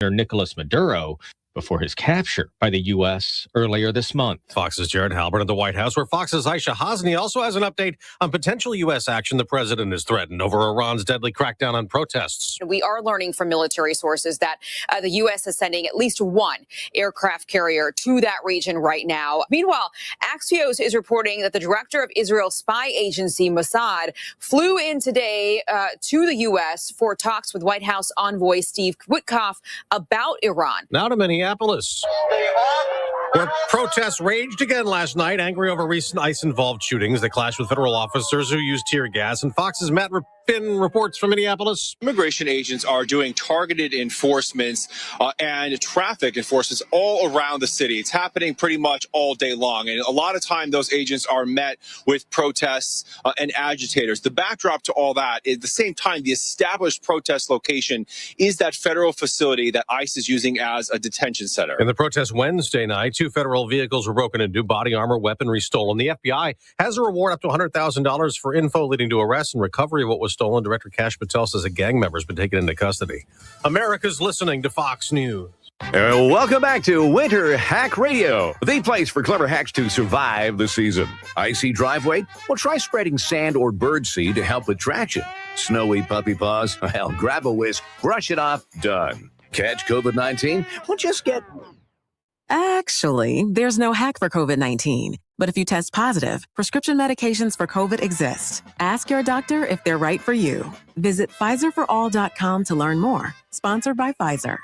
Nicolas Maduro before his capture by the U.S. earlier this month. Fox's Jared Halbert at the White House, where Fox's Aisha Hasni also has an update on potential U.S. action the president has threatened over Iran's deadly crackdown on protests. We are learning from military sources that the U.S. is sending at least one aircraft carrier to that region right now. Meanwhile, Axios is reporting that the director of Israel's spy agency, Mossad, flew in today to the U.S. for talks with White House envoy Steve Witkoff about Iran. Now to Minneapolis, where protests raged again last night, angry over recent ICE-involved shootings that clashed with federal officers who used tear gas. And Fox's Matt Finn reports from Minneapolis. Immigration agents are doing targeted enforcements and traffic enforcements all around the city. It's happening pretty much all day long. And a lot of time, those agents are met with protests and agitators. The backdrop to all that is, at the same time, the established protest location is that federal facility that ICE is using as a detention center. In the protest Wednesday night, 2 federal vehicles were broken into, body armor, weaponry stolen. The FBI has a reward up to $100,000 for info leading to arrest and recovery of what was stolen. Director Kash Patel says a gang member has been taken into custody. America's listening to Fox News. Welcome back to Winter Hack Radio, the place for clever hacks to survive the season. Icy driveway? Well, try spreading sand or birdseed to help with traction. Snowy puppy paws? Well, grab a whisk, brush it off, done. Catch COVID-19? Well, just get... Actually, there's no hack for COVID-19. But if you test positive, prescription medications for COVID exist. Ask your doctor if they're right for you. Visit PfizerForAll.com to learn more. Sponsored by Pfizer.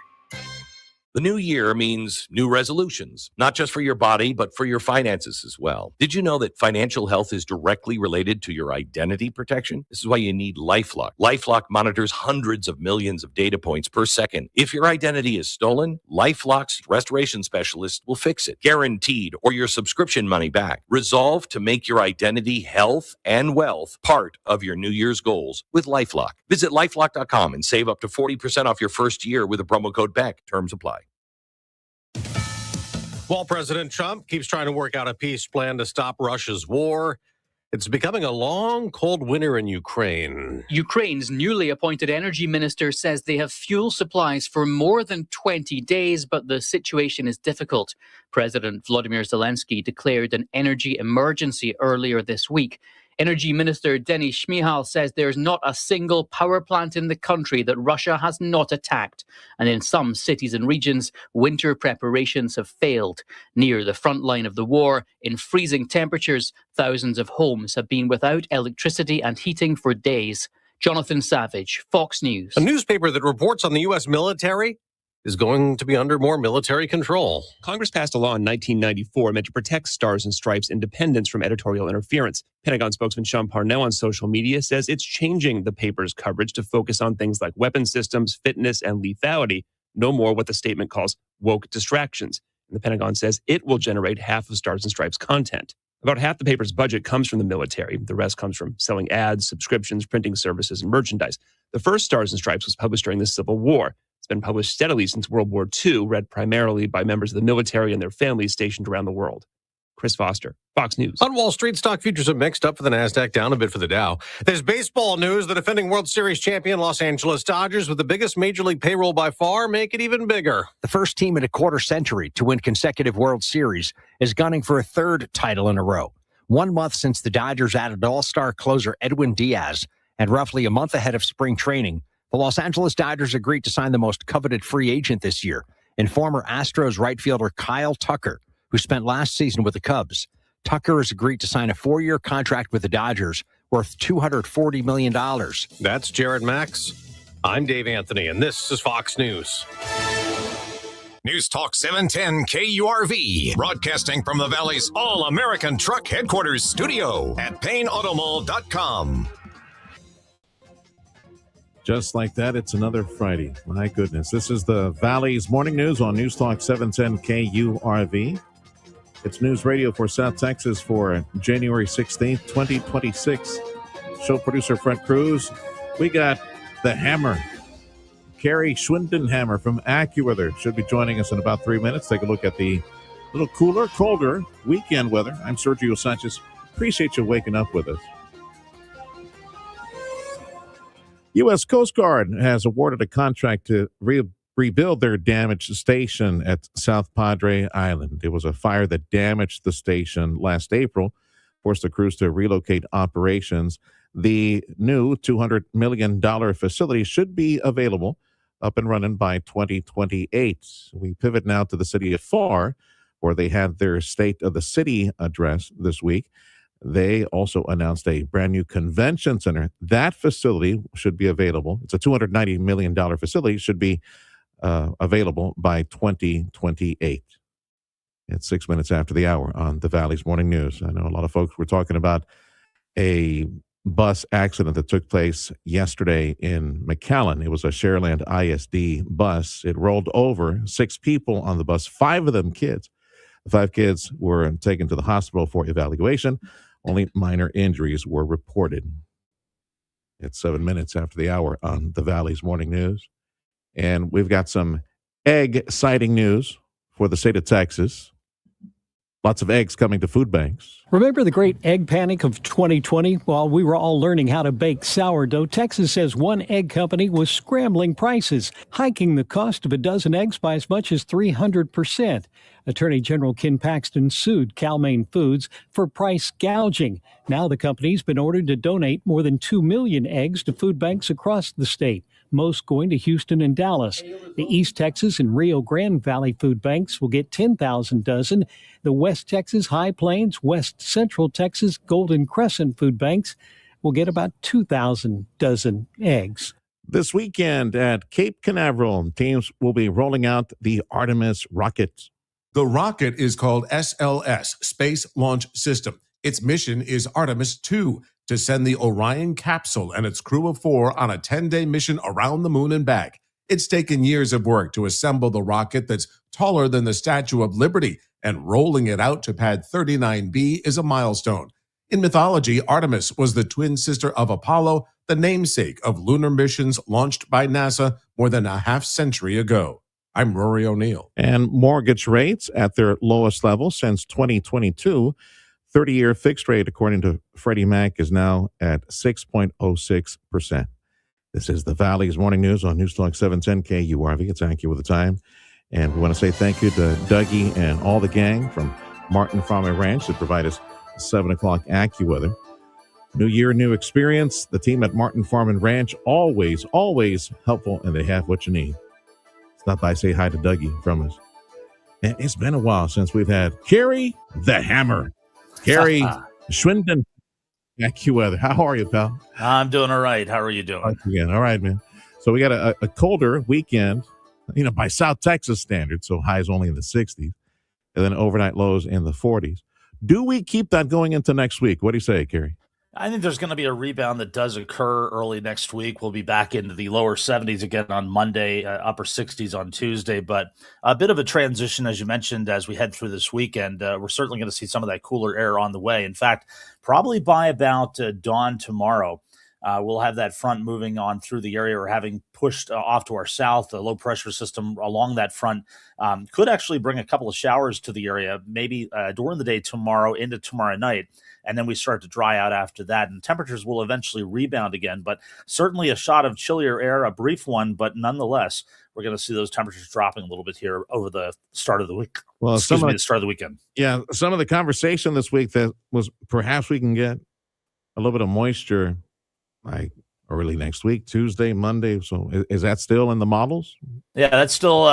The new year means new resolutions, not just for your body, but for your finances as well. Did you know that financial health is directly related to your identity protection? This is why you need LifeLock. LifeLock monitors hundreds of millions of data points per second. If your identity is stolen, LifeLock's restoration specialist will fix it, guaranteed, or your subscription money back. Resolve to make your identity, health, and wealth part of your New Year's goals with LifeLock. Visit LifeLock.com and save up to 40% off your first year with a promo code BECK. Terms apply. While President Trump keeps trying to work out a peace plan to stop Russia's war, it's becoming a long, cold winter in Ukraine. Ukraine's newly appointed energy minister says they have fuel supplies for more than 20 days, but the situation is difficult. President Volodymyr Zelensky declared an energy emergency earlier this week. Energy Minister Denis Shmyhal says there's not a single power plant in the country that Russia has not attacked. And in some cities and regions, winter preparations have failed. Near the front line of the war, in freezing temperatures, thousands of homes have been without electricity and heating for days. Jonathan Savage, Fox News. A newspaper that reports on the U.S. military is going to be under more military control. Congress passed a law in 1994 meant to protect Stars and Stripes' independence from editorial interference. Pentagon spokesman Sean Parnell on social media says it's changing the paper's coverage to focus on things like weapon systems, fitness, and lethality, no more what the statement calls woke distractions. And the Pentagon says it will generate half of Stars and Stripes' content. About half the paper's budget comes from the military. The rest comes from selling ads, subscriptions, printing services, and merchandise. The first Stars and Stripes was published during the Civil War. It's been published steadily since World War II, read primarily by members of the military and their families stationed around the world. Chris Foster, Fox News. On Wall Street, stock futures are mixed, up for the NASDAQ, down a bit for the Dow. There's baseball news. The defending World Series champion Los Angeles Dodgers, with the biggest major league payroll by far, make it even bigger. The first team in a quarter century to win consecutive World Series is gunning for a third title in a row. 1 month since the Dodgers added all-star closer Edwin Diaz, and roughly a month ahead of spring training, the Los Angeles Dodgers agreed to sign the most coveted free agent this year, and former Astros right fielder Kyle Tucker, who spent last season with the Cubs. Tucker has agreed to sign a 4-year contract with the Dodgers worth $240 million. That's Jared Max. I'm Dave Anthony, and this is Fox News. News Talk 710 KURV, broadcasting from the Valley's All-American Truck Headquarters studio at PayneAutomall.com. Just like that, it's another Friday. My goodness. This is the Valley's Morning News on News Talk 710 KURV. It's news radio for South Texas for January 16th, 2026. Show producer Fred Cruz. We got the Hammer. Carrie Schwindenhammer from AccuWeather should be joining us in about 3 minutes. Take a look at the little cooler, colder weekend weather. I'm Sergio Sanchez. Appreciate you waking up with us. U.S. Coast Guard has awarded a contract to rebuild their damaged station at South Padre Island. It was a fire that damaged the station last April, forced the crews to relocate operations. The new $200 million facility should be available, up and running by 2028. We pivot now to the city of Pharr, where they had their State of the City address this week. They also announced a brand new convention center. That facility should be available. It's a $290 million facility, should be available by 2028. It's 6 minutes after the hour on the Valley's Morning News. I know a lot of folks were talking about a bus accident that took place yesterday in McAllen. It was a Shareland ISD bus. It rolled over 6 people on the bus, 5 of them kids. The 5 kids were taken to the hospital for evaluation. Only minor injuries were reported. It's 7 minutes after the hour on the Valley's Morning News. And we've got some egg sighting news for the state of Texas. Lots of eggs coming to food banks. Remember the great egg panic of 2020? While we were all learning how to bake sourdough, Texas says one egg company was scrambling prices, hiking the cost of a dozen eggs by as much as 300%. Attorney General Ken Paxton sued Cal-Maine Foods for price gouging. Now the company's been ordered to donate more than 2 million eggs to food banks across the state, most going to Houston and Dallas. The East Texas and Rio Grande Valley food banks will get 10,000 dozen. The West Texas, High Plains, West Central Texas, Golden Crescent food banks will get about 2,000 dozen eggs. This weekend at Cape Canaveral, teams will be rolling out the Artemis rocket. The rocket is called SLS, Space Launch System. Its mission is Artemis 2, to send the Orion capsule and its crew of 4 on a 10-day mission around the moon and back. It's taken years of work to assemble the rocket that's taller than the Statue of Liberty, and rolling it out to pad 39B is a milestone. In mythology, Artemis was the twin sister of Apollo, the namesake of lunar missions launched by NASA more than a half-century ago. I'm Rory O'Neill. And mortgage rates at their lowest level since 2022. 30-year fixed rate, according to Freddie Mac, is now at 6.06%. This is the Valley's Morning News on News Talk 710 KURV. It's Accu with the Time. And we want to say thank you to Dougie and all the gang from Martin Farm and Ranch that provide us 7 o'clock AccuWeather. New year, new experience. The team at Martin Farm and Ranch, always helpful, and they have what you need. Stop by, say hi to Dougie from us. And it's been a while since we've had Carrie the Hammer. Carrie Schwinden, AccuWeather. How are you, pal? I'm doing all right. How are you doing? Again, all right, man. So we got a colder weekend, by South Texas standards, so highs only in the 60s, and then overnight lows in the 40s. Do we keep that going into next week? What do you say, Carrie? I think there's going to be a rebound that does occur early next week. We'll be back into the lower 70s again on Monday, upper 60s on Tuesday, but a bit of a transition, as you mentioned, as we head through this weekend. We're certainly going to see some of that cooler air on the way. In fact, probably by about dawn tomorrow, we'll have that front moving on through the area, or having pushed off to our south. The low pressure system along that front could actually bring a couple of showers to the area, maybe during the day tomorrow into tomorrow night. And then we start to dry out after that, and temperatures will eventually rebound again. But certainly a shot of chillier air, a brief one, but nonetheless, we're going to see those temperatures dropping a little bit here over the start of the week. Well, the start of the weekend. Yeah, some of the conversation this week that was perhaps we can get a little bit of moisture like early next week, Tuesday, Monday. So is that still in the models? Yeah, that still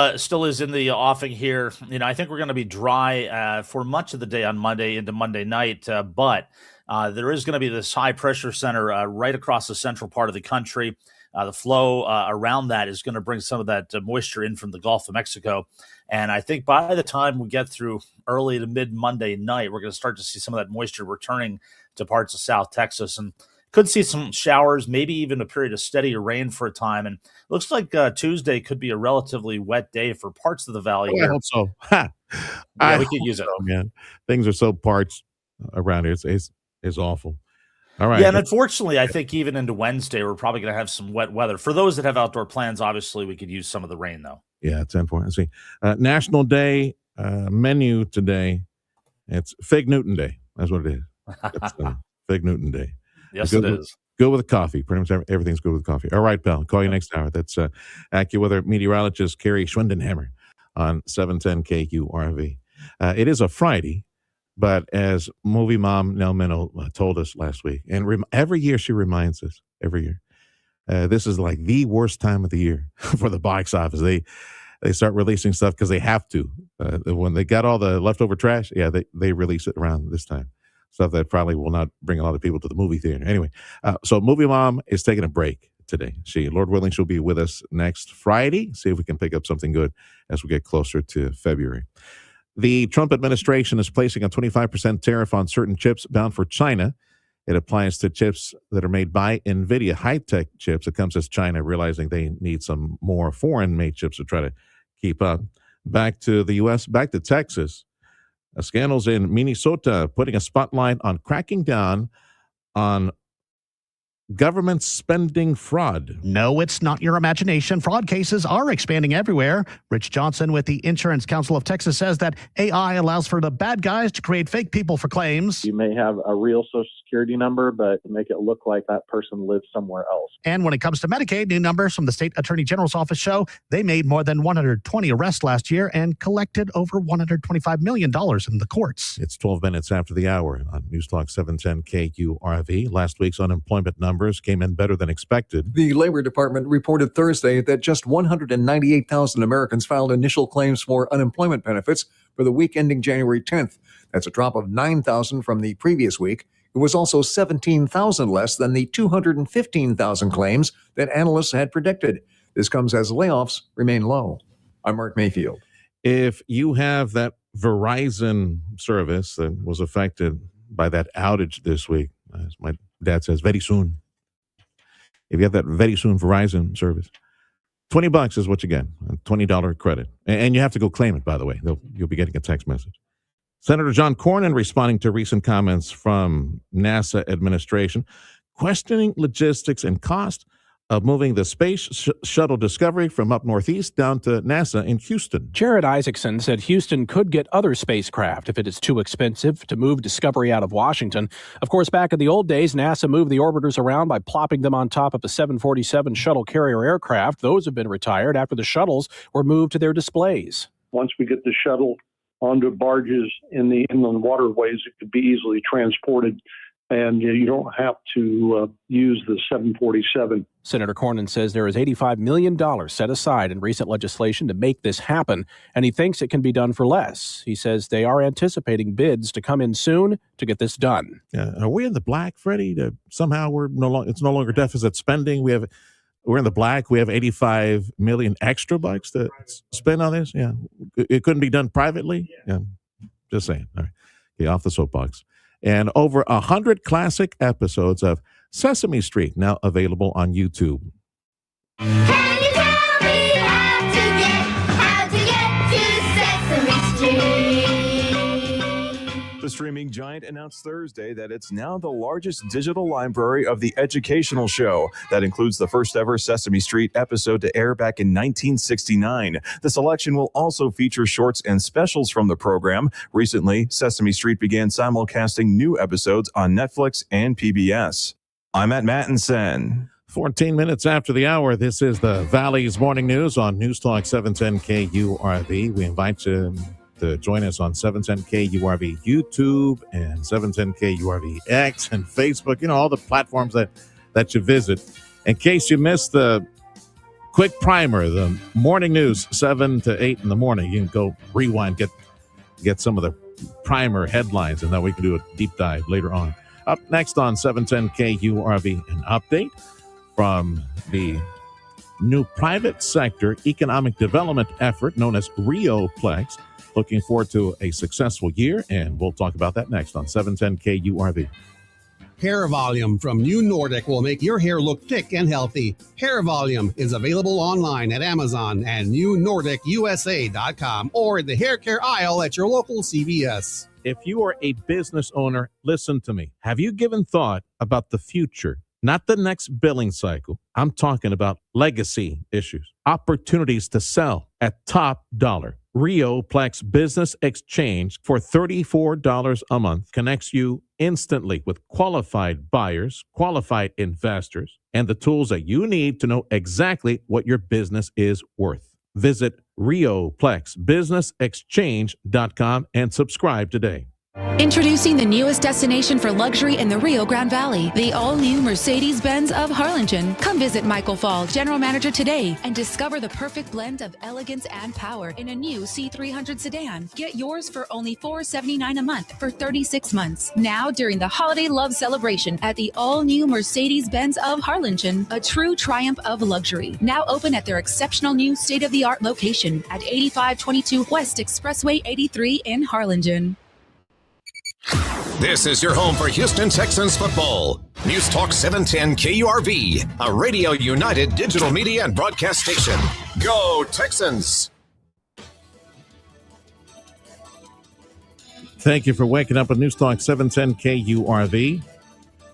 is in the offing here. I think we're going to be dry for much of the day on Monday into Monday night, but there is going to be this high pressure center right across the central part of the country. The flow around that is going to bring some of that moisture in from the Gulf of Mexico. And I think by the time we get through early to mid Monday night, we're going to start to see some of that moisture returning to parts of South Texas, and could see some showers, maybe even a period of steadier rain for a time. And looks like Tuesday could be a relatively wet day for parts of the valley here. I hope so. Yeah, we could use it. So, man. Things are so parched around here. It's awful. All right. Yeah, and unfortunately, I think even into Wednesday, we're probably going to have some wet weather. For those that have outdoor plans, obviously, we could use some of the rain, though. Yeah, it's important. See, National Day menu today. It's Fig Newton Day. That's what it is. It's Fig Newton Day. Yes, it is. Good with coffee. Pretty much everything's good with coffee. All right, pal. Call you next hour. That's AccuWeather meteorologist Carrie Schwindenhammer on 710 KURV. It is a Friday, but as movie mom Nell Minow told us last week, and every year she reminds us, every year, this is like the worst time of the year for the box office. They start releasing stuff because they have to. When they got all the leftover trash, they release it around this time. Stuff that probably will not bring a lot of people to the movie theater. Anyway, so Movie Mom is taking a break today. Lord willing, she'll be with us next Friday. See if we can pick up something good as we get closer to February. The Trump administration is placing a 25% tariff on certain chips bound for China. It applies to chips that are made by NVIDIA, high-tech chips. It comes as China realizing they need some more foreign-made chips to try to keep up. Back to the U.S., back to Texas. Scandals in Minnesota putting a spotlight on cracking down on government spending fraud. No, it's not your imagination. Fraud cases are expanding everywhere. Rich Johnson with the Insurance Council of Texas says that AI allows for the bad guys to create fake people for claims. You may have a real Social Security number, but make it look like that person lives somewhere else. And when it comes to Medicaid, new numbers from the state attorney general's office show they made more than 120 arrests last year and collected over $125 million in the courts. It's 12 minutes after the hour on News Talk 710 KURV. Last week's unemployment numbers came in better than expected. The Labor Department reported Thursday that just 198,000 Americans filed initial claims for unemployment benefits for the week ending January 10th. That's a drop of 9,000 from the previous week. It was also 17,000 less than the 215,000 claims that analysts had predicted. This comes as layoffs remain low. I'm Mark Mayfield. If you have that Verizon service that was affected by that outage this week, as my dad says, very soon. If you have that very soon Verizon service, $20 is what you get, a $20 credit. And you have to go claim it, by the way. You'll be getting a text message. Senator John Cornyn responding to recent comments from NASA administration, questioning logistics and cost of moving the Space Shuttle Discovery from up northeast down to NASA in Houston. Jared Isaacson said Houston could get other spacecraft if it is too expensive to move Discovery out of Washington. Of course, back in the old days, NASA moved the orbiters around by plopping them on top of a 747 shuttle carrier aircraft. Those have been retired after the shuttles were moved to their displays. Once we get the shuttle onto barges in the inland waterways, it could be easily transported, and you don't have to use the 747. Senator Cornyn says there is $85 million set aside in recent legislation to make this happen, and he thinks it can be done for less. He says they are anticipating bids to come in soon to get this done. Are we in the black, Freddie? Somehow it's no longer deficit spending. We're in the black. We have $85 million extra bucks to spend on this. Yeah, it couldn't be done privately. Yeah, just saying. All right, okay, off the soapbox. And over 100 classic episodes of Sesame Street now available on YouTube. Can you tell me how to get to Sesame Street? The streaming giant announced Thursday that it's now the largest digital library of the educational show. That includes the first ever Sesame Street episode to air back in 1969. The selection will also feature shorts and specials from the program. Recently, Sesame Street began simulcasting new episodes on Netflix and PBS. I'm at Mattinson. 14 minutes after the hour, this is the Valley's Morning News on News Talk 710 KURV. We invite you to join us on 710 KURV YouTube and 710 KURV X and Facebook, all the platforms that you visit. In case you missed the quick primer, the morning news, 7 to 8 in the morning, you can go rewind, get some of the primer headlines, and then we can do a deep dive later on. Up next on 710 KURV, an update from the new private sector economic development effort known as RioPlex. Looking forward to a successful year, and we'll talk about that next on 710 KURV. Hair Volume from New Nordic will make your hair look thick and healthy. Hair Volume is available online at Amazon and newnordicusa.com or in the hair care aisle at your local CVS. If you are a business owner, listen to me. Have you given thought about the future? Not the next billing cycle. I'm talking about legacy issues, opportunities to sell at top dollar. RioPlex Business Exchange for $34 a month connects you instantly with qualified buyers, qualified investors, and the tools that you need to know exactly what your business is worth. Visit RioPlexBusinessExchange.com and subscribe today. Introducing the newest destination for luxury in the Rio Grande Valley, the all-new Mercedes-Benz of Harlingen. Come visit Michael Fall, General Manager, today and discover the perfect blend of elegance and power in a new C300 sedan. Get yours for only $479 a month for 36 months. Now during the holiday love celebration at the all-new Mercedes-Benz of Harlingen, a true triumph of luxury. Now open at their exceptional new state-of-the-art location at 8522 West Expressway 83 in Harlingen. This is your home for Houston Texans football. News Talk 710 KURV, a Radio United digital media and broadcast station. Go Texans! Thank you for waking up with News Talk 710 KURV.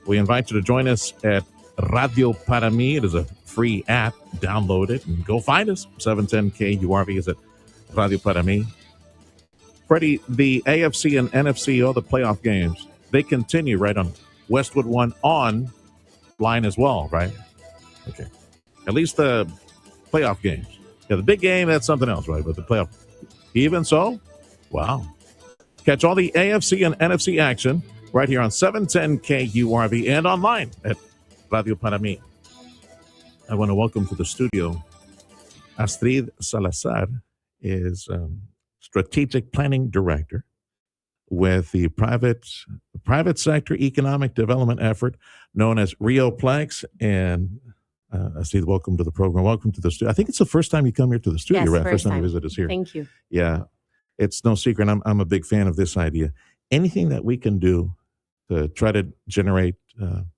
We invite you to join us at Radio Para Mi. It is a free app. Download it and go find us. 710 KURV is at Radio Para Mi. Freddie, the AFC and NFC, all the playoff games, they continue right on Westwood One online as well, right? Okay. At least the playoff games. Yeah, the big game, that's something else, right? But the playoff, even so, wow. Catch all the AFC and NFC action right here on 710 KURV and online at Radio Para Mi. I want to welcome to the studio Astrid Salazar is Strategic Planning Director with the private sector economic development effort known as RioPlex. And Astrid, welcome to the program. Welcome to the studio. I think it's the first time you come here to the studio, yes, right? First time you visit us here. Thank you. Yeah, it's no secret. I'm a big fan of this idea. Anything that we can do to try to generate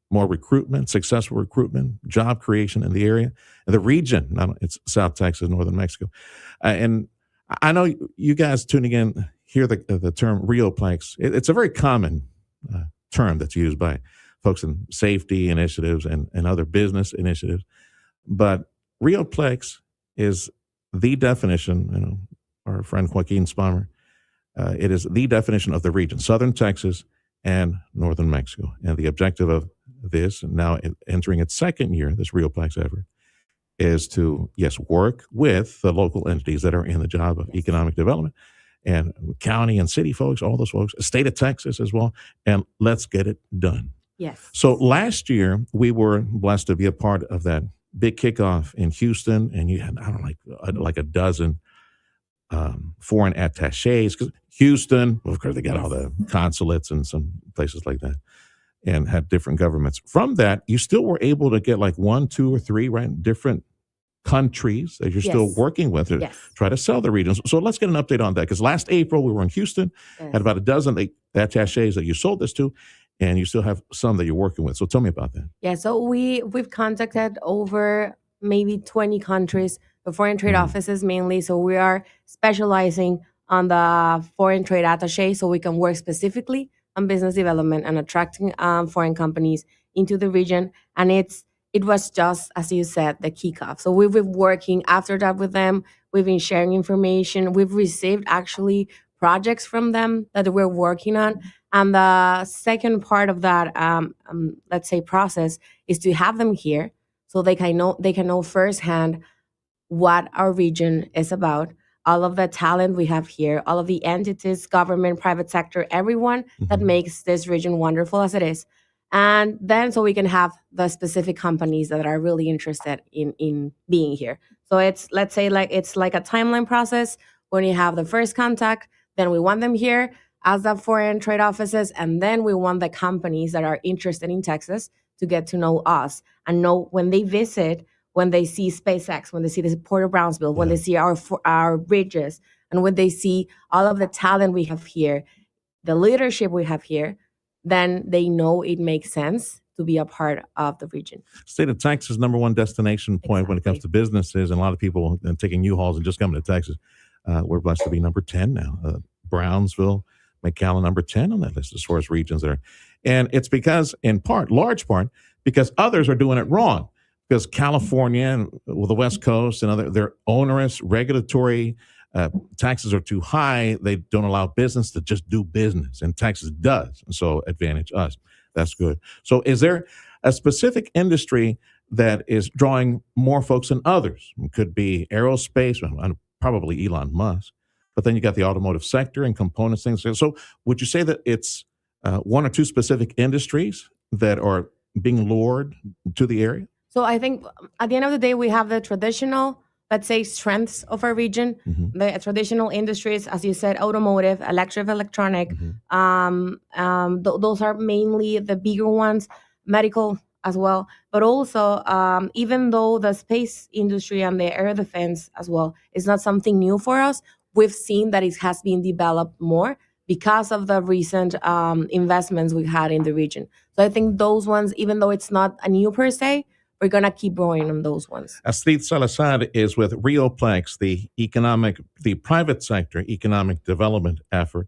more recruitment, successful recruitment, job creation in the area, and the region. It's South Texas, Northern Mexico. And I know you guys tuning in hear the term RioPlex. It's a very common term that's used by folks in safety initiatives and other business initiatives. But RioPlex is the definition, our friend Joaquin Spalmer, it is the definition of the region, Southern Texas and Northern Mexico. And the objective of this, and now entering its second year, this RioPlex effort, is to, yes, work with the local entities that are in the job of economic development and county and city folks, all those folks, state of Texas as well, and let's get it done. Yes. So last year, we were blessed to be a part of that big kickoff in Houston, and you had, I don't know, like a dozen foreign attaches, because Houston, of course, they got all the consulates and some places like that, and had different governments. From that, you still were able to get like 1, 2, or 3, right, different countries that you're still working with to try to sell the regions. So let's get an update on that, because last April we were in Houston, had about a dozen attaches that you sold this to, and you still have some that you're working with. So tell me about that. Yeah, so we've contacted over maybe 20 countries, the foreign trade offices mainly. So we are specializing on the foreign trade attaché, so we can work specifically on business development and attracting foreign companies into the region. And it was just, as you said, the kickoff. So we've been working after that with them. We've been sharing information. We've received actually projects from them that we're working on. And the second part of that, let's say, process is to have them here so they can know firsthand what our region is about, all of the talent we have here, all of the entities, government, private sector, everyone that makes this region wonderful as it is. And then so we can have the specific companies that are really interested in being here. So let's say it's like a timeline process. When you have the first contact, then we want them here as the foreign trade offices, and then we want the companies that are interested in Texas to get to know us and know when they visit, when they see SpaceX, when they see the Port of Brownsville, when they see our bridges, and when they see all of the talent we have here, the leadership we have here, then they know it makes sense to be a part of the region. State of Texas, number one destination point when it comes to businesses, and a lot of people taking U-Hauls and just coming to Texas. We're blessed to be number 10 now. Brownsville, McAllen, number 10 on that list as far as regions there. And it's because, large part, because others are doing it wrong. Because California and the West Coast and they're onerous regulatory taxes are too high. They don't allow business to just do business, and Texas does. So advantage us. That's good. So is there a specific industry that is drawing more folks than others? It could be aerospace, probably Elon Musk, but then you got the automotive sector and components, things. So would you say that it's one or two specific industries that are being lured to the area? So I think at the end of the day, we have the traditional, let's say, strengths of our region, the traditional industries, as you said, automotive, electronic. Those are mainly the bigger ones, medical as well. But also, even though the space industry and the air defense as well is not something new for us, we've seen that it has been developed more because of the recent investments we've had in the region. So I think those ones, even though it's not a new per se, we're going to keep growing on those ones. Astrid Salazar is with Rioplex, the private sector economic development effort.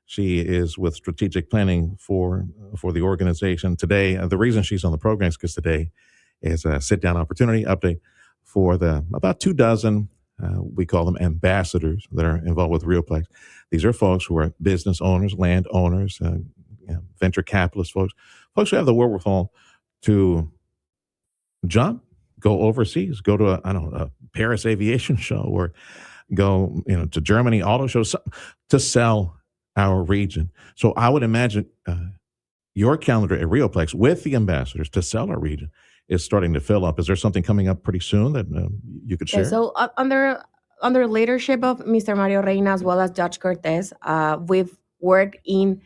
She is with strategic planning for the organization today. The reason she's on the program is because today is a sit-down opportunity update for the about 2 dozen, we call them ambassadors, that are involved with Rioplex. These are folks who are business owners, land owners, venture capitalist folks who have the wherewithal to jump, go overseas, go to a Paris aviation show, or go to Germany auto shows to sell our region. So I would imagine your calendar at Rioplex with the ambassadors to sell our region is starting to fill up. Is there something coming up pretty soon that you could share? Yeah, so under leadership of Mr. Mario Reina as well as Judge Cortez, we've worked in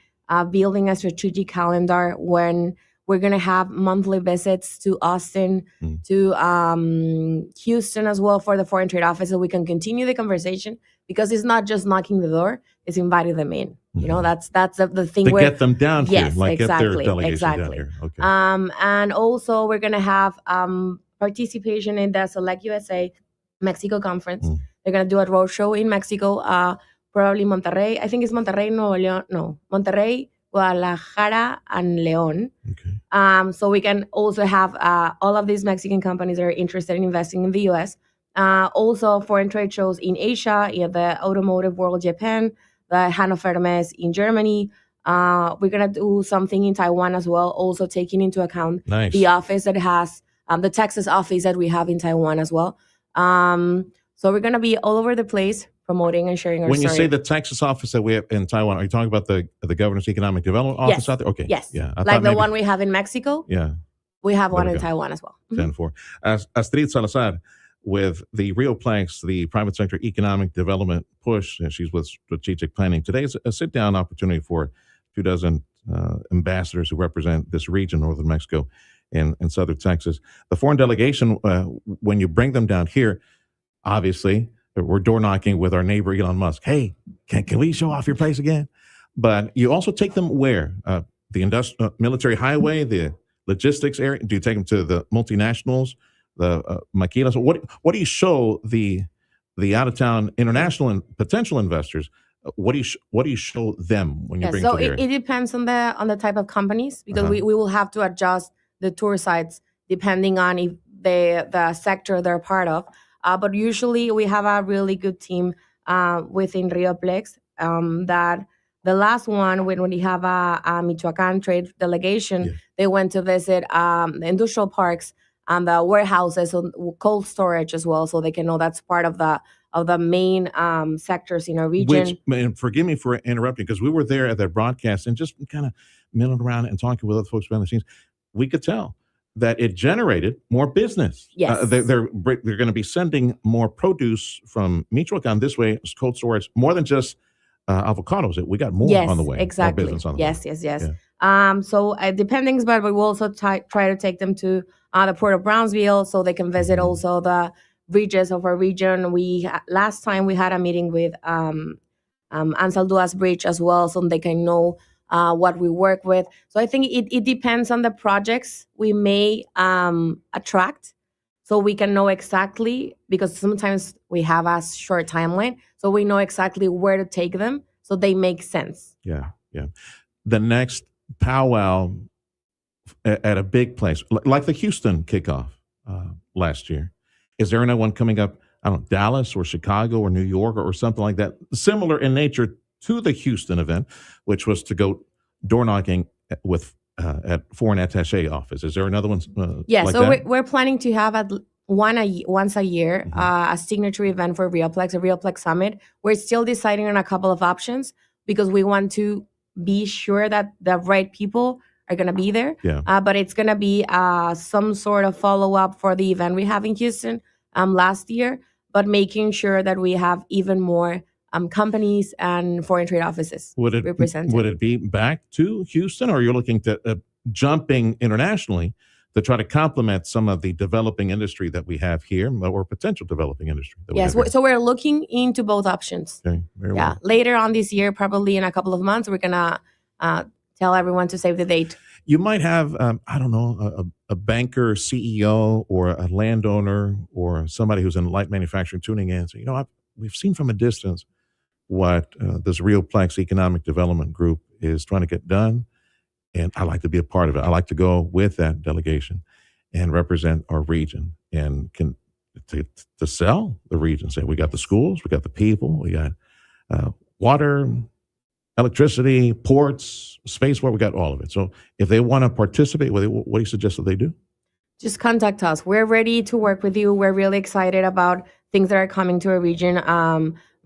building a strategic calendar when we're going to have monthly visits to Austin, to Houston as well for the foreign trade office, so we can continue the conversation, because it's not just knocking the door, it's inviting them in. That's the thing. To get them down here, exactly, get their delegation exactly. down here. Okay. And also we're going to have participation in the Select USA Mexico conference. They're going to do a roadshow in Mexico, probably Monterrey. I think it's Monterrey, Nuevo León. No, Monterrey, Guadalajara, and León. So we can also have all of these Mexican companies that are interested in investing in the U.S. Also, foreign trade shows in Asia, the Automotive World Japan, the Hannover Messe in Germany. We're going to do something in Taiwan as well, also taking into account the office that has, the Texas office that we have in Taiwan as well. So we're going to be all over the place promoting and sharing our When you story. say the Texas office that we have in Taiwan, are you talking about the governor's economic development office out there? Okay. Yes. Yeah. Like the one we have in Mexico. Yeah. We have one There we in go. Taiwan as well. 10-4. Astrid Salazar with the Rioplex, the private sector economic development push. She's with strategic planning. Today is a sit-down opportunity for 2 dozen ambassadors who represent this region, northern Mexico and southern Texas. The foreign delegation, when you bring them down here, obviously, we're door knocking with our neighbor Elon Musk. Hey, can we show off your place again? But you also take them where? The military highway, the logistics area? Do you take them to the multinationals, the maquilas? What do you show the out-of-town international and potential investors? What do you show them when you bring so them to the area? it depends on the type of companies, because we will have to adjust the tour sites depending on if the sector they're part of. But usually we have a really good team within Rioplex that the last one, when we have a Michoacan trade delegation, they went to visit the industrial parks and the warehouses and cold storage as well, so they can know that's part of the main sectors in our region. And forgive me for interrupting, because we were there at that broadcast and just kind of milling around and talking with other folks behind the scenes. We could tell that it generated more business. Yes. They're going to be sending more produce from Michoacan this way, cold storage, more than just avocados. We got more on the way. Exactly. More business on the yes, way. yes, yes. Yeah. So depending, but we will also try to take them to the Port of Brownsville so they can visit also the bridges of our region. Last time we had a meeting with Ansel Duas Bridge as well, so they can know what we work with. So I think it depends on the projects we may attract, so we can know exactly, because sometimes we have a short timeline, so we know exactly where to take them so they make sense. Yeah, yeah. The next powwow at a big place, like the Houston kickoff last year, is there another one coming up I don't know, Dallas or Chicago or New York or something like that, similar in nature to the Houston event, which was to go door knocking with at foreign attaché office. Is there another one? Yeah, like so that? we're planning to have once a year a signature event for Realplex, a Realplex Summit. We're still deciding on a couple of options because we want to be sure that the right people are going to be there. Yeah. But it's going to be some sort of follow up for the event we have in Houston last year, but making sure that we have even more companies and foreign trade offices represented. Would it be back to Houston, or you're looking to jumping internationally to try to complement some of the developing industry that we have here, or potential developing industry? That Yes, we have here? so we're looking into both options. Okay, very Yeah, well. later on this year, probably in a couple of months, we're gonna tell everyone to save the date. You might have, I don't know, a banker, CEO, or a landowner, or somebody who's in light manufacturing tuning in. So, we've seen from a distance what this Realplex Economic Development Group is trying to get done, and I like to be a part of it. I like to go with that delegation and represent our region and to sell the region. Say we got the schools, we got the people, we got water, electricity, ports, spaceport, we got all of it. So if they want to participate, what do you suggest that they do? Just contact us. We're ready to work with you. We're really excited about things that are coming to our region.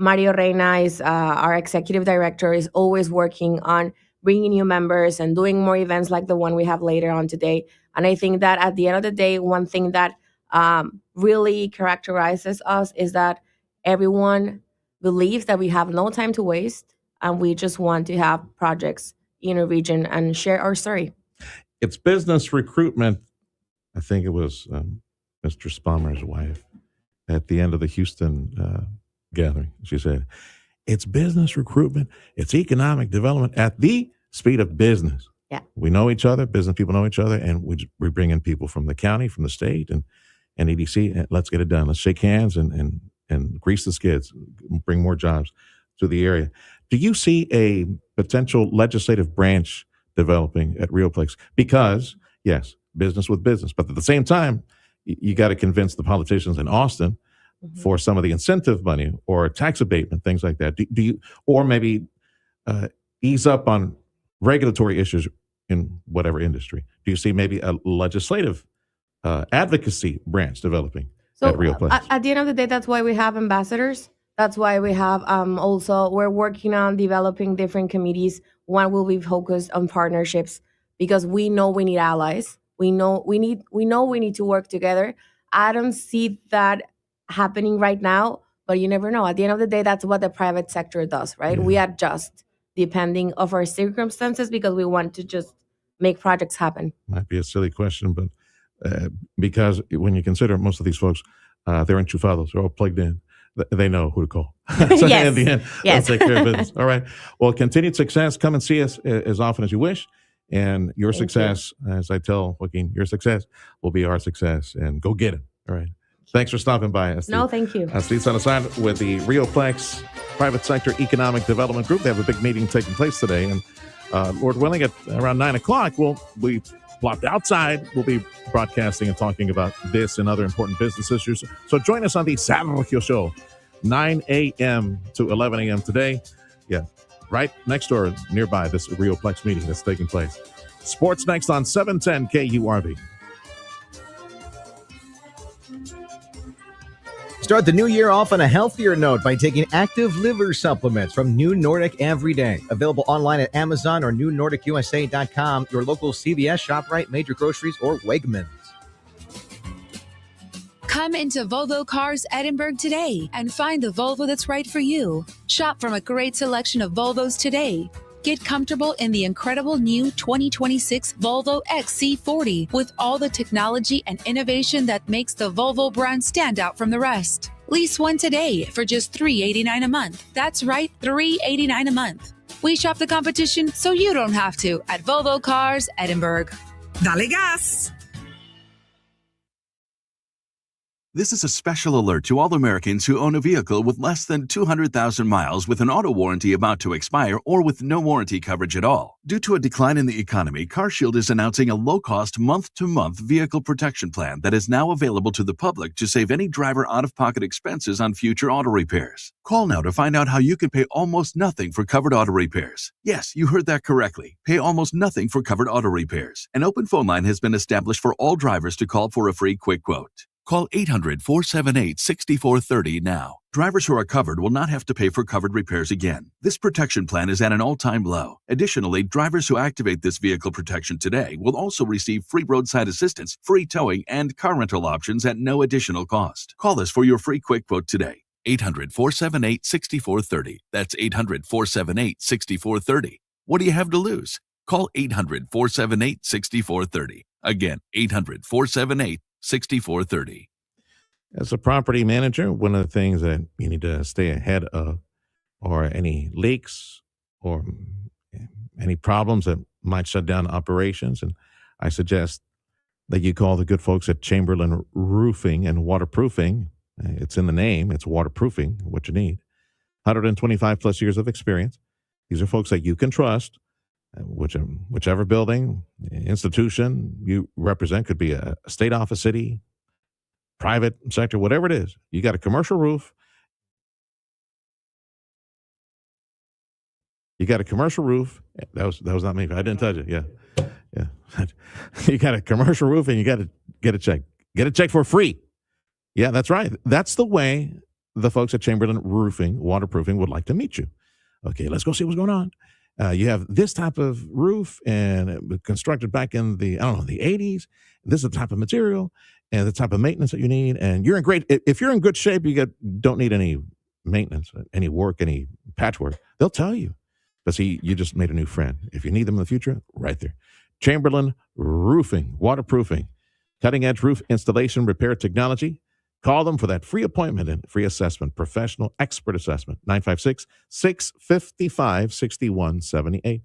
Mario Reina is our executive director, is always working on bringing new members and doing more events like the one we have later on today. And I think that at the end of the day, one thing that really characterizes us is that everyone believes that we have no time to waste, and we just want to have projects in a region and share our story. It's business recruitment. I think it was Mr. Spalmer's wife at the end of the Houston gathering. She said, it's business recruitment. It's economic development at the speed of business. Yeah. We know each other. Business people know each other. And we bring in people from the county, from the state, and EDC. And let's get it done. Let's shake hands and grease the skids, bring more jobs to the area. Do you see a potential legislative branch developing at Realplex? Because, yes, business with business. But at the same time, you got to convince the politicians in Austin for some of the incentive money or tax abatement, things like that. Do you, or maybe ease up on regulatory issues in whatever industry? Do you see maybe a legislative advocacy branch developing at Realplex? At the end of the day, that's why we have ambassadors. That's why we have also, we're working on developing different committees. One will be focused on partnerships because we know we need allies. We know we need to work together. I don't see that happening right now, but you never know. At the end of the day, that's what the private sector does, right? Yeah. We adjust depending of our circumstances because we want to just make projects happen. Might be a silly question, but because when you consider most of these folks, they're enchufados, they're all plugged in. They know who to call. So Yes. in the end, Yes. they'll take care of business. All right. Well, continued success. Come and see us as often as you wish. And your Thank success, as I tell Joaquin, your success will be our success. And go get it. All right. Thanks for stopping by. No, thank you. Steve Salazar with the Realplex Private Sector Economic Development Group. They have a big meeting taking place today. And Lord willing, at around 9 o'clock, we'll be plopped outside. We'll be broadcasting and talking about this and other important business issues. So join us on the Saturday Show, 9 a.m. to 11 a.m. today. Yeah, right next door, nearby, this Realplex meeting that's taking place. Sports next on 710 KURV. Start the new year off on a healthier note by taking active liver supplements from New Nordic every day. Available online at Amazon or newnordicusa.com, your local CVS, ShopRite, major groceries, or Wegmans. Come into Volvo Cars Edinburgh today and find the Volvo that's right for you. Shop from a great selection of Volvos today. Get comfortable in the incredible new 2026 Volvo XC40 with all the technology and innovation that makes the Volvo brand stand out from the rest. Lease one today for just $389 a month. That's right, $389 a month. We shop the competition so you don't have to at Volvo Cars Edinburgh. Dale gas! This is a special alert to all Americans who own a vehicle with less than 200,000 miles with an auto warranty about to expire or with no warranty coverage at all. Due to a decline in the economy, CarShield is announcing a low-cost month-to-month vehicle protection plan that is now available to the public to save any driver out-of-pocket expenses on future auto repairs. Call now to find out how you can pay almost nothing for covered auto repairs. Yes, you heard that correctly. Pay almost nothing for covered auto repairs. An open phone line has been established for all drivers to call for a free quick quote. Call 800-478-6430 now. Drivers who are covered will not have to pay for covered repairs again. This protection plan is at an all-time low. Additionally, drivers who activate this vehicle protection today will also receive free roadside assistance, free towing, and car rental options at no additional cost. Call us for your free quick quote today. 800-478-6430. That's 800-478-6430. What do you have to lose? Call 800-478-6430. Again, 800-478-6430. As a property manager, one of the things that you need to stay ahead of are any leaks or any problems that might shut down operations. And I suggest that you call the good folks at Chamberlain Roofing and Waterproofing. It's in the name. It's waterproofing, what you need. 125 plus years of experience. These are folks that you can trust. Whichever building, institution you represent, could be a state office, city, private sector, whatever it is. You got a commercial roof. You got a commercial roof. That was not me. I didn't touch it. Yeah. You got a commercial roof and you got to get it checked. Get it checked for free. Yeah, that's right. That's the way the folks at Chamberlain Roofing, Waterproofing would like to meet you. Okay, let's go see what's going on. You have this type of roof and it was constructed back in the 80s. This is the type of material and the type of maintenance that you need. And you're in if you're in good shape, don't need any maintenance, any work, any patchwork. They'll tell you. But see, you just made a new friend. If you need them in the future, right there. Chamberlain Roofing, Waterproofing, cutting edge roof installation repair technology. Call them for that free appointment and free assessment, professional expert assessment, 956-655-6178.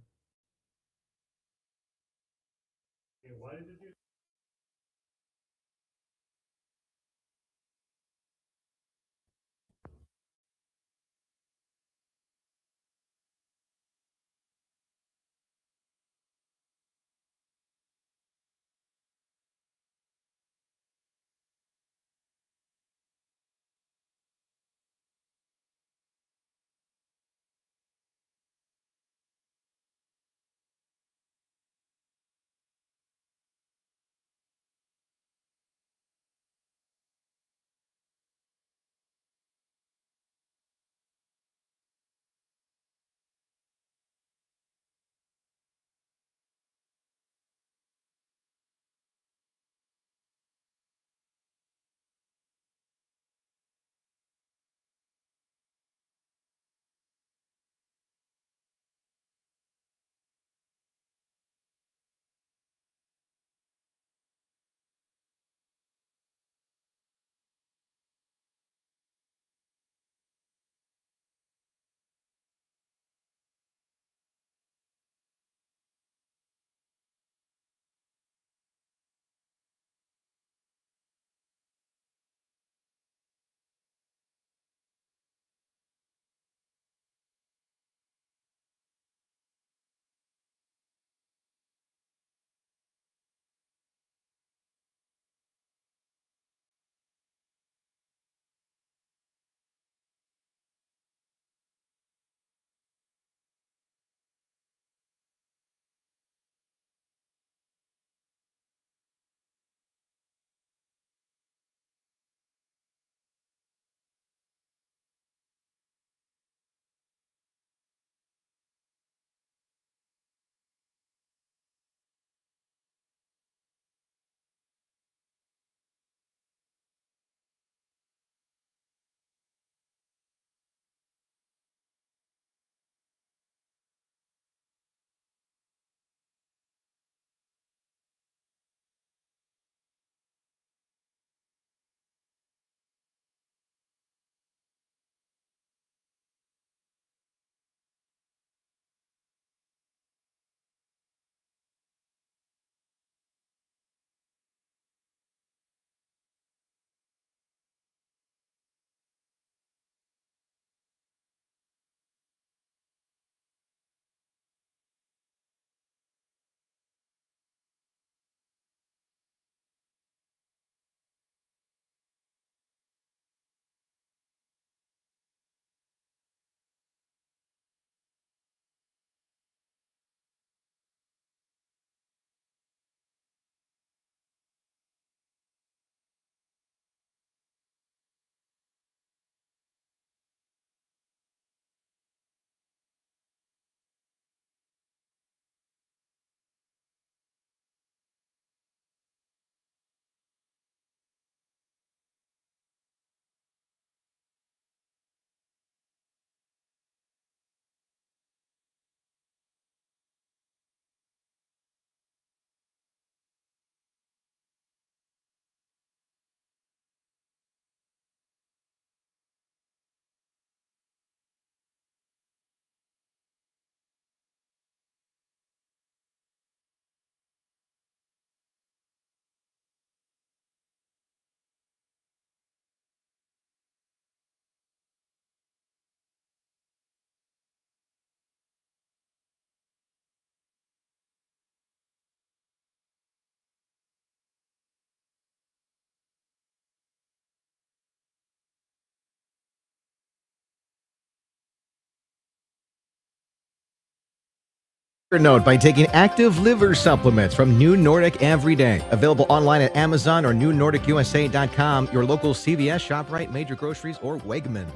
Note by taking active liver supplements from New Nordic every day. Available online at Amazon or newnordicusa.com, your local CVS, ShopRite, major groceries, or Wegmans.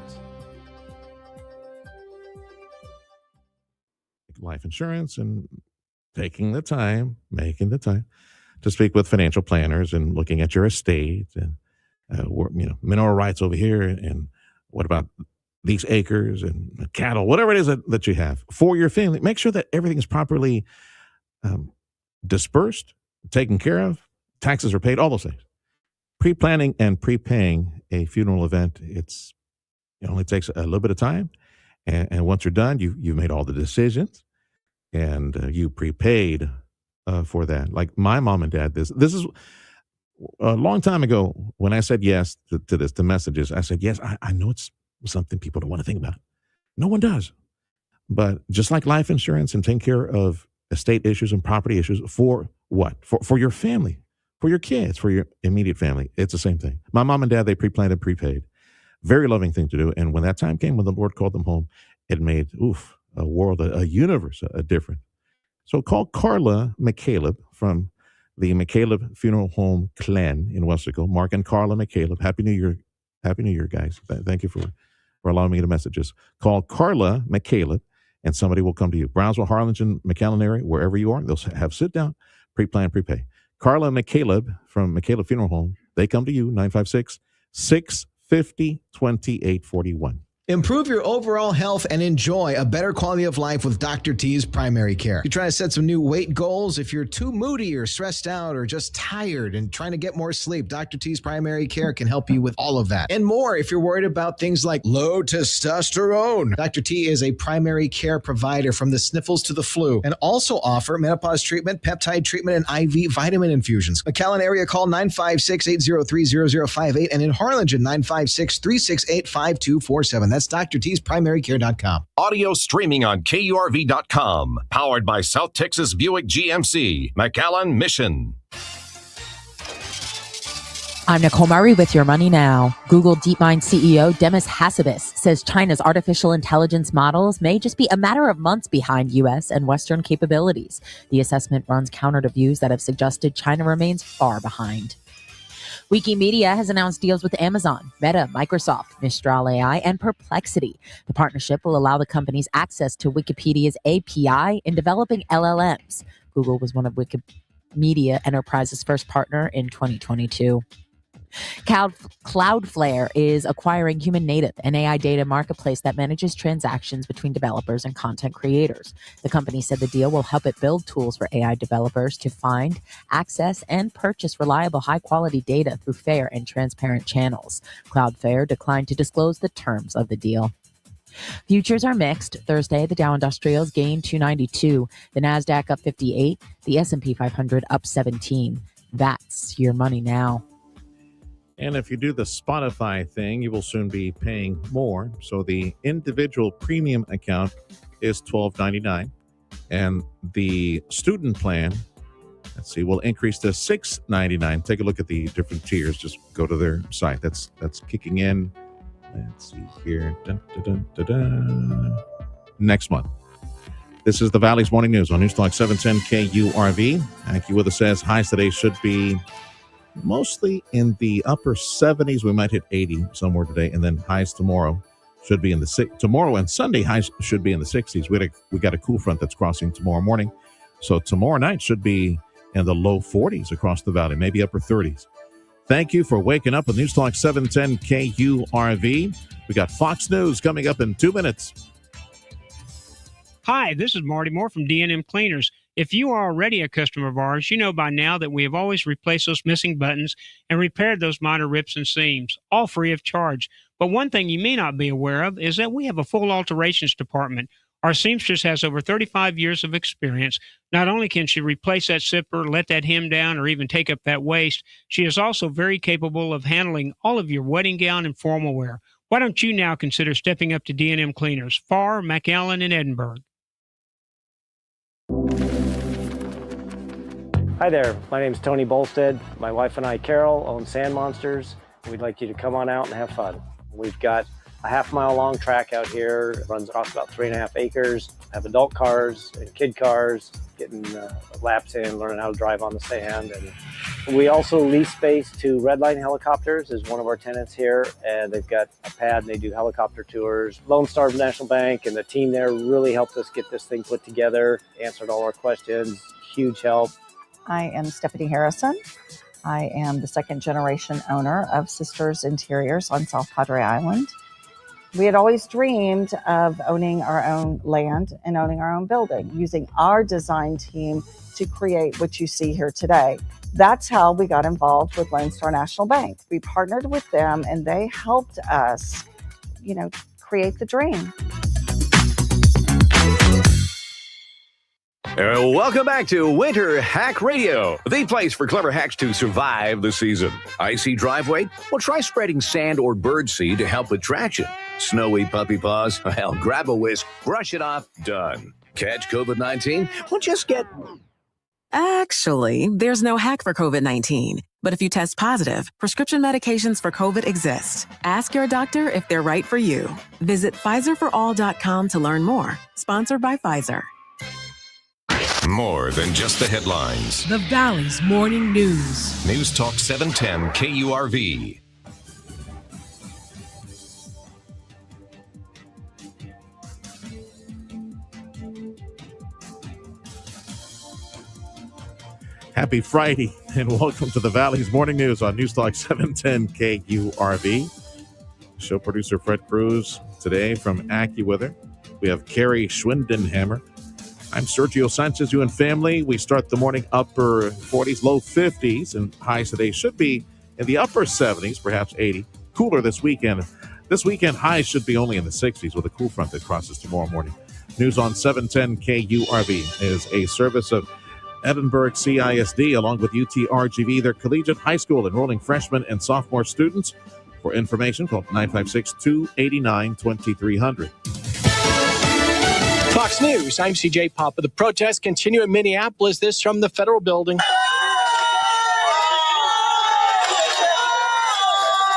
Life insurance and making the time to speak with financial planners and looking at your estate and mineral rights over here, and what about these acres and cattle, whatever it is that you have for your family. Make sure that everything is properly dispersed, taken care of, taxes are paid, all those things. Pre-planning and prepaying a funeral event, it only takes a little bit of time, and once you're done, you've made all the decisions, and you prepaid for that. Like my mom and dad, this is a long time ago when I said yes to this, to messages. I said, yes, I know it's something people don't want to think about. No one does. But just like life insurance and taking care of estate issues and property issues, for what? For your family, for your kids, for your immediate family. It's the same thing. My mom and dad, they pre-planned and prepaid. Very loving thing to do. And when that time came, when the Lord called them home, it made, a world, a universe, a different. So call Carla McCaleb from the McCaleb Funeral Home Clan in Westaco. Mark and Carla McCaleb. Happy New Year. Happy New Year, guys. Thank you for allowing me to messages. Call Carla McCaleb, and somebody will come to you. Brownsville, Harlingen, McAllen area, wherever you are, they'll have sit down, pre-plan, prepay. Carla McCaleb from McCaleb Funeral Home, they come to you, 956-650-2841. Improve your overall health and enjoy a better quality of life with Dr. T's Primary Care. You're trying to set some new weight goals. If you're too moody or stressed out or just tired and trying to get more sleep, Dr. T's Primary Care can help you with all of that and more. If you're worried about things like low testosterone, Dr. T is a primary care provider from the sniffles to the flu, and also offer menopause treatment, peptide treatment, and IV vitamin infusions. McAllen area, call 956-803-0058, and in Harlingen, 956-368-5247. That's drt'sprimarycare.com. Audio streaming on KURV.com. Powered by South Texas Buick GMC, McAllen Mission. I'm Nicole Murray with Your Money Now. Google DeepMind CEO Demis Hassabis says China's artificial intelligence models may just be a matter of months behind U.S. and Western capabilities. The assessment runs counter to views that have suggested China remains far behind. Wikimedia has announced deals with Amazon, Meta, Microsoft, Mistral AI, and Perplexity. The partnership will allow the companies access to Wikipedia's API in developing LLMs. Google was one of Wikimedia Enterprise's first partner in 2022. Cloudflare is acquiring Human Native, an AI data marketplace that manages transactions between developers and content creators. The company said the deal will help it build tools for AI developers to find, access, and purchase reliable, high-quality data through fair and transparent channels. Cloudflare declined to disclose the terms of the deal. Futures are mixed. Thursday, the Dow Industrials gained 292, the Nasdaq up 58, the S&P 500 up 17. That's Your Money Now. And if you do the Spotify thing, you will soon be paying more. So the individual premium account is $12.99, and the student plan, will increase to $6.99. Take a look at the different tiers. Just go to their site. That's kicking in. Let's see here. Dun, dun, dun, dun, dun. Next month. This is the Valley's Morning News on Newstalk 710 KURV. AccuWeather says highs today should be mostly in the upper 70s. We might hit 80 somewhere today, and then highs tomorrow should be in the tomorrow and Sunday highs should be in the 60s. We got a cool front that's crossing tomorrow morning, so tomorrow night should be in the low 40s across the valley, maybe upper 30s. Thank you for waking up with Newstalk 710 KURV. We got Fox News coming up in 2 minutes. Hi, this is Marty Moore from D&M Cleaners. If you are already a customer of ours, you know by now that we have always replaced those missing buttons and repaired those minor rips and seams, all free of charge. But one thing you may not be aware of is that we have a full alterations department. Our seamstress has over 35 years of experience. Not only can she replace that zipper, let that hem down, or even take up that waist, she is also very capable of handling all of your wedding gown and formal wear. Why don't you now consider stepping up to D&M Cleaners, Farr, McAllen, and Edinburgh? Hi there, my name is Tony Bolstead. My wife and I, Carol, own Sand Monsters. We'd like you to come on out and have fun. We've got a half-mile long track out here. It runs across about 3.5 acres. Have adult cars and kid cars, getting laps in, learning how to drive on the sand. And we also lease space to Redline Helicopters is one of our tenants here, and they've got a pad and they do helicopter tours. Lone Star National Bank and the team there really helped us get this thing put together, answered all our questions, huge help. I am Stephanie Harrison. I am the second generation owner of Sisters Interiors on South Padre Island. We had always dreamed of owning our own land and owning our own building, using our design team to create what you see here today. That's how we got involved with Lone Star National Bank. We partnered with them and they helped us, create the dream. Welcome back to Winter Hack Radio, the place for clever hacks to survive the season. Icy driveway? Well, try spreading sand or birdseed to help with traction. Snowy puppy paws? Well, grab a whisk, brush it off, done. Catch COVID-19? Well, just get... Actually, there's no hack for COVID-19. But if you test positive, prescription medications for COVID exist. Ask your doctor if they're right for you. Visit PfizerForAll.com to learn more. Sponsored by Pfizer. More than just the headlines. The Valley's Morning News. News Talk 710 KURV. Happy Friday, and welcome to the Valley's Morning News on News Talk 710 KURV. Show producer Fred Cruz today from AccuWeather. We have Carrie Schwindenhammer. I'm Sergio Sanchez, you and family. We start the morning upper 40s, low 50s, and highs today should be in the upper 70s, perhaps 80. Cooler this weekend. This weekend, highs should be only in the 60s with a cool front that crosses tomorrow morning. News on 710 KURV is a service of Edinburgh CISD along with UTRGV, their collegiate high school enrolling freshmen and sophomore students. For information, call 956-289-2300. Fox News, I'm CJ Papa. The protests continue in Minneapolis. This from the federal building.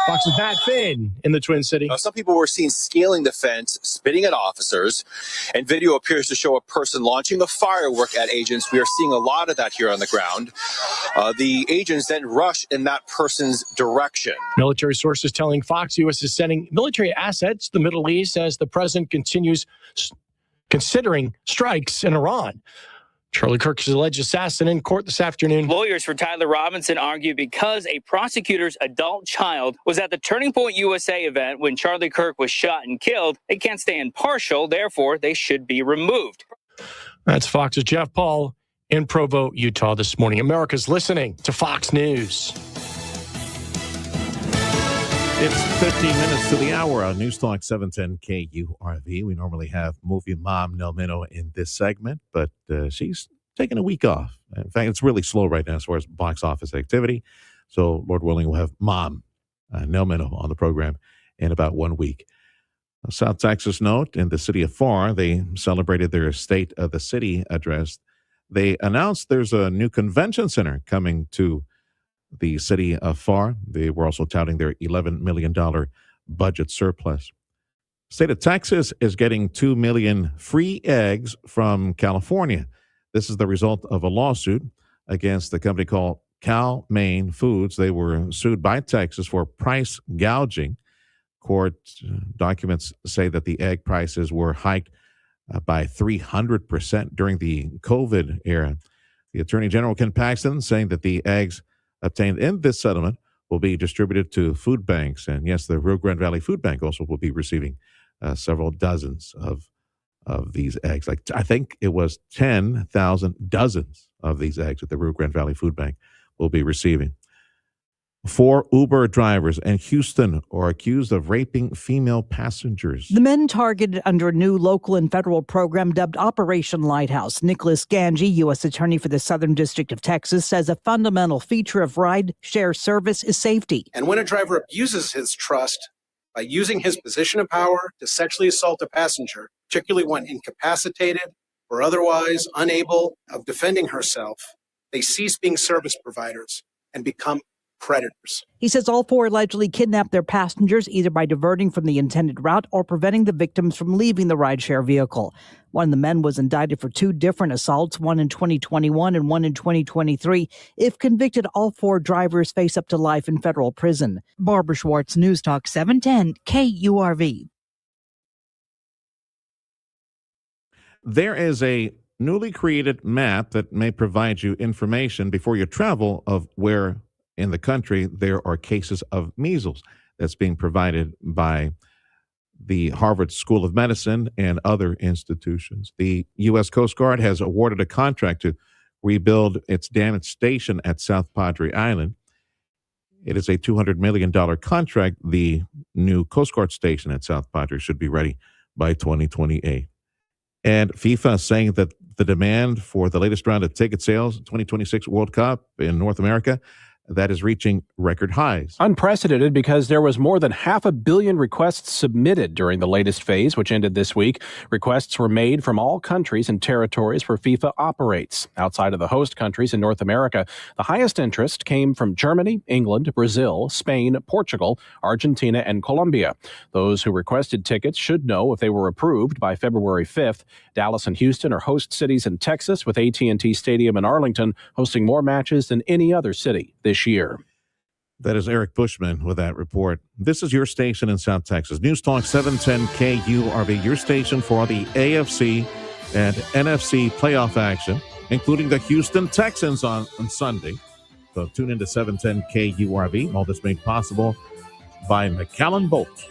Fox's Matt Finn in the Twin City. Some people were seen scaling the fence, spitting at officers, and video appears to show a person launching a firework at agents. We are seeing a lot of that here on the ground. The agents then rush in that person's direction. Military sources telling Fox U.S. is sending military assets to the Middle East as the president continues considering strikes in Iran. Charlie Kirk's alleged assassin in court this afternoon. Lawyers for Tyler Robinson argue because a prosecutor's adult child was at the Turning Point USA event when Charlie Kirk was shot and killed, they can't stay impartial. Therefore, they should be removed. That's Fox's Jeff Paul in Provo, Utah this morning. America's listening to Fox News. It's 15 minutes to the hour on News Talk 710 KURV. We normally have movie mom Nell Minow in this segment, but she's taking a week off. In fact, it's really slow right now as far as box office activity. So, Lord willing, we'll have mom Nell Minow on the program in about 1 week. A South Texas note, in the city of Pharr, they celebrated their State of the City address. They announced there's a new convention center coming to the city of Pharr. They were also touting their $11 million budget surplus. State of Texas is getting 2 million free eggs from California. This is the result of a lawsuit against the company called Cal Maine Foods. They were sued by Texas for price gouging. Court documents say that the egg prices were hiked by 300% during the COVID era. The Attorney General, Ken Paxton, saying that the eggs obtained in this settlement will be distributed to food banks. And yes, the Rio Grande Valley Food Bank also will be receiving several dozens of these eggs. Like, I think it was 10,000 dozens of these eggs that the Rio Grande Valley Food Bank will be receiving. 4 Uber drivers in Houston are accused of raping female passengers. The men targeted under a new local and federal program dubbed Operation Lighthouse. Nicholas Ganji, U.S. Attorney for the Southern District of Texas, says a fundamental feature of ride-share service is safety. And when a driver abuses his trust by using his position of power to sexually assault a passenger, particularly when incapacitated or otherwise unable of defending herself, they cease being service providers and become predators. He says all four allegedly kidnapped their passengers either by diverting from the intended route or preventing the victims from leaving the rideshare vehicle. One of the men was indicted for two different assaults, one in 2021 and one in 2023. If convicted, all four drivers face up to life in federal prison. Barbara Schwartz, News Talk 710 KURV. There is a newly created map that may provide you information before you travel of where in the country there are cases of measles that's being provided by the Harvard School of Medicine and other institutions. The U.S. Coast Guard has awarded a contract to rebuild its damaged station at South Padre Island. It is a $200 million contract. The new Coast Guard station at South Padre should be ready by 2028. And FIFA is saying that the demand for the latest round of ticket sales, 2026 World Cup in North America, that is reaching record highs. Unprecedented because there was more than 500 million requests submitted during the latest phase, which ended this week. Requests were made from all countries and territories where FIFA operates. Outside of the host countries in North America, the highest interest came from Germany, England, Brazil, Spain, Portugal, Argentina, and Colombia. Those who requested tickets should know if they were approved by February 5th. Dallas and Houston are host cities in Texas, with AT&T Stadium in Arlington hosting more matches than any other city this year. That is Eric Bushman with that report. This is your station in South Texas. News Talk 710 KURV, your station for the AFC and NFC playoff action, including the Houston Texans on Sunday. So tune into 710 KURV. All this made possible by McAllen Bolt.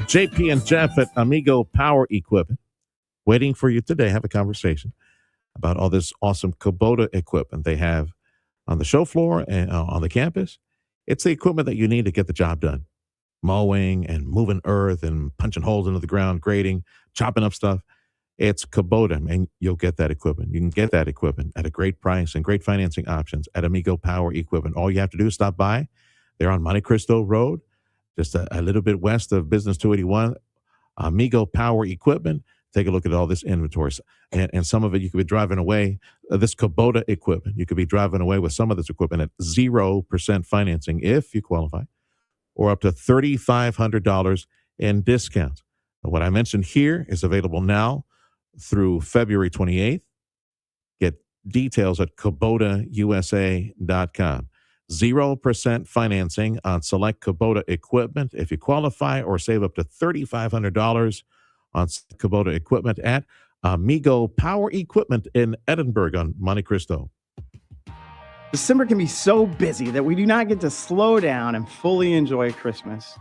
JP and Jeff at Amigo Power Equipment, waiting for you today. Have a conversation about all this awesome Kubota equipment they have on the show floor and on the campus. It's the equipment that you need to get the job done. Mowing and moving earth and punching holes into the ground, grading, chopping up stuff. It's Kubota, and you'll get that equipment. You can get that equipment at a great price and great financing options at Amigo Power Equipment. All you have to do is stop by. They're on Monte Cristo Road, just a little bit west of Business 281, Amigo Power Equipment. Take a look at all this inventory. And some of it you could be driving away, this Kubota equipment. You could be driving away with some of this equipment at 0% financing if you qualify, or up to $3,500 in discounts. What I mentioned here is available now through February 28th. Get details at KubotaUSA.com. 0% financing on select Kubota equipment if you qualify, or save up to $3,500 on Kubota equipment at Amigo Power Equipment in Edinburgh on Monte Cristo. December can be so busy that we do not get to slow down and fully enjoy Christmas.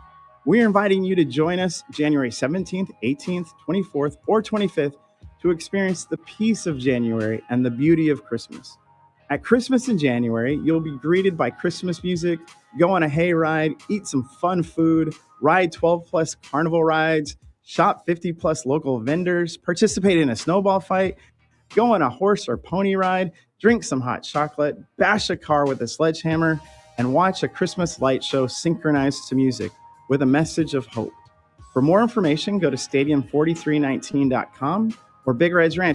We are inviting you to join us January 17th, 18th, 24th, or 25th to experience the peace of January and the beauty of Christmas. At Christmas in January, you'll be greeted by Christmas music, go on a hayride, eat some fun food, ride 12-plus carnival rides, shop 50-plus local vendors, participate in a snowball fight, go on a horse or pony ride, drink some hot chocolate, bash a car with a sledgehammer, and watch a Christmas light show synchronized to music with a message of hope. For more information, go to stadium4319.com or Big Red's Ranch.